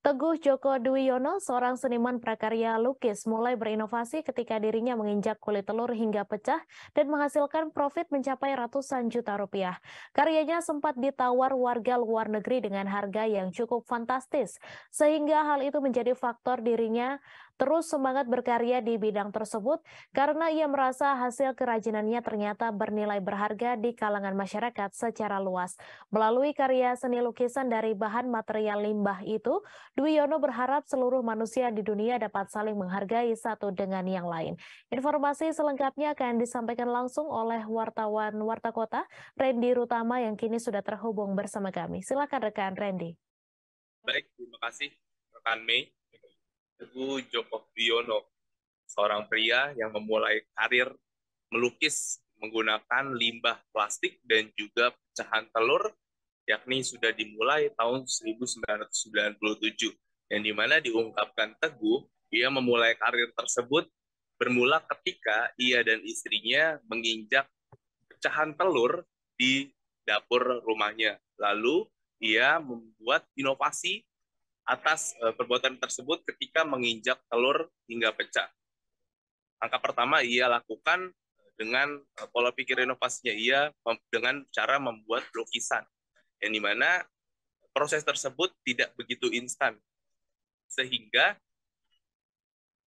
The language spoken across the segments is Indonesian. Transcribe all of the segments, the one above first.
Teguh Joko Dwiyono, seorang seniman prakarya lukis, mulai berinovasi ketika dirinya menginjak kulit telur hingga pecah dan menghasilkan profit mencapai ratusan juta rupiah. Karyanya sempat ditawar warga luar negeri dengan harga yang cukup fantastis, sehingga hal itu menjadi faktor dirinya terus semangat berkarya di bidang tersebut karena ia merasa hasil kerajinannya ternyata bernilai berharga di kalangan masyarakat secara luas. Melalui karya seni lukisan dari bahan material limbah itu, Dwiyono berharap seluruh manusia di dunia dapat saling menghargai satu dengan yang lain. Informasi selengkapnya akan disampaikan langsung oleh wartawan Warta Kota, Randy Rutama yang kini sudah terhubung bersama kami. Silakan rekan Randy. Baik, terima kasih rekan Mei. Teguh Joko Wiono, seorang pria yang memulai karir melukis menggunakan limbah plastik dan juga pecahan telur, yakni sudah dimulai tahun 1997, yang dimana diungkapkan Teguh, ia memulai karir tersebut bermula ketika ia dan istrinya menginjak pecahan telur di dapur rumahnya. Lalu ia membuat inovasi atas perbuatan tersebut ketika menginjak telur hingga pecah. Langkah pertama ia lakukan dengan pola pikir inovasinya ia dengan cara membuat lukisan, yang dimana proses tersebut tidak begitu instan, sehingga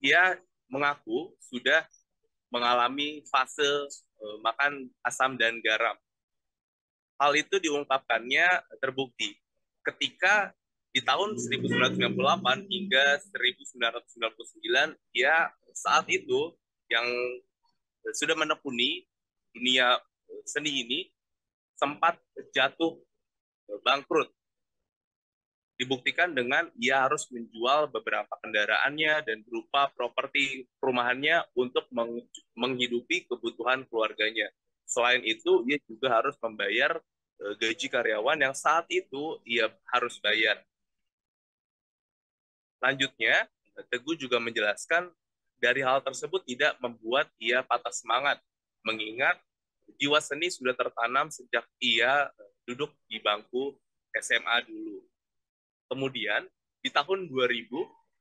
ia mengaku sudah mengalami fase makan asam dan garam. Hal itu diungkapkannya terbukti ketika di tahun 1998 hingga 1999, ia saat itu yang sudah menekuni dunia seni ini sempat jatuh bangkrut. Dibuktikan dengan ia harus menjual beberapa kendaraannya dan berupa properti perumahannya untuk menghidupi kebutuhan keluarganya. Selain itu, ia juga harus membayar gaji karyawan yang saat itu ia harus bayar. Lanjutnya, Teguh juga menjelaskan dari hal tersebut tidak membuat ia patah semangat, mengingat jiwa seni sudah tertanam sejak ia duduk di bangku SMA dulu. Kemudian, di tahun 2000,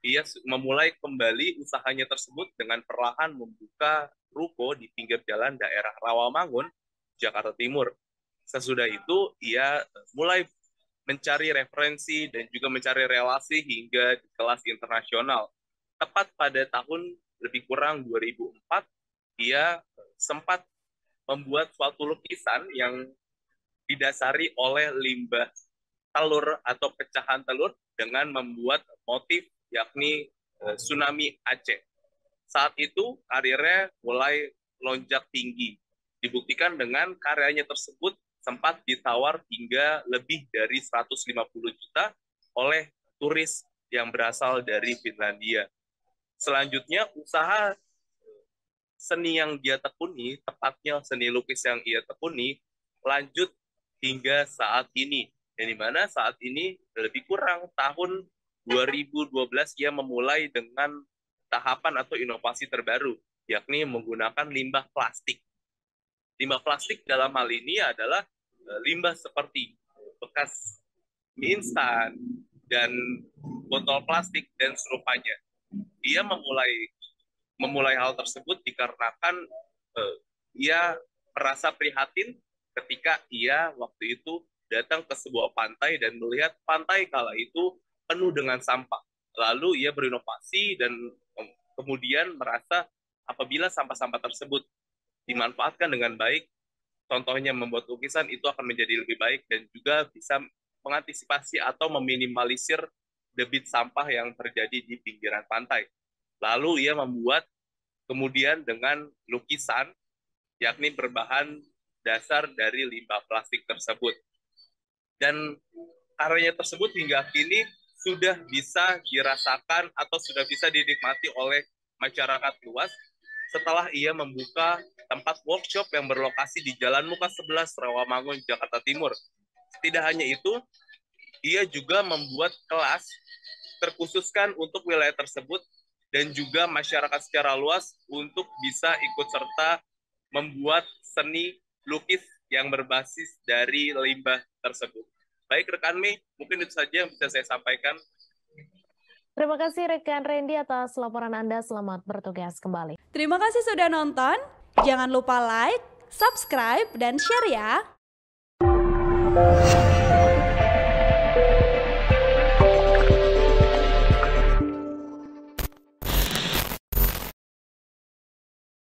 ia memulai kembali usahanya tersebut dengan perlahan membuka ruko di pinggir jalan daerah Rawamangun, Jakarta Timur. Sesudah itu, ia mulai mencari referensi dan juga mencari relasi hingga di kelas internasional. Tepat pada tahun lebih kurang 2004, ia sempat membuat suatu lukisan yang didasari oleh limbah telur atau pecahan telur dengan membuat motif yakni tsunami Aceh. Saat itu karirnya mulai lonjak tinggi. Dibuktikan dengan karyanya tersebut sempat ditawar hingga lebih dari 150 juta oleh turis yang berasal dari Finlandia. Selanjutnya, usaha seni yang dia tekuni, tepatnya seni lukis yang ia tekuni, lanjut hingga saat ini. Yang dimana saat ini lebih kurang tahun 2012 ia memulai dengan tahapan atau inovasi terbaru, yakni menggunakan limbah plastik. Limbah plastik dalam hal ini adalah limbah seperti bekas mie instan dan botol plastik dan serupanya. Dia memulai hal tersebut dikarenakan uh, ia merasa prihatin ketika ia waktu itu datang ke sebuah pantai dan melihat pantai kala itu penuh dengan sampah. Lalu ia berinovasi dan kemudian merasa apabila sampah-sampah tersebut dimanfaatkan dengan baik, contohnya membuat lukisan, itu akan menjadi lebih baik dan juga bisa mengantisipasi atau meminimalisir debit sampah yang terjadi di pinggiran pantai. Lalu ia membuat kemudian dengan lukisan, yakni berbahan dasar dari limbah plastik tersebut. Dan karyanya tersebut hingga kini sudah bisa dirasakan atau sudah bisa dinikmati oleh masyarakat luas setelah ia membuka tempat workshop yang berlokasi di Jalan Muka 11, Rawamangun, Jakarta Timur. Tidak hanya itu, ia juga membuat kelas terkhususkan untuk wilayah tersebut dan juga masyarakat secara luas untuk bisa ikut serta membuat seni lukis yang berbasis dari limbah tersebut. Baik rekan Mi, mungkin itu saja yang bisa saya sampaikan. Terima kasih rekan Randy atas laporan Anda. Selamat bertugas kembali. Terima kasih sudah nonton. Jangan lupa like, subscribe, dan share ya.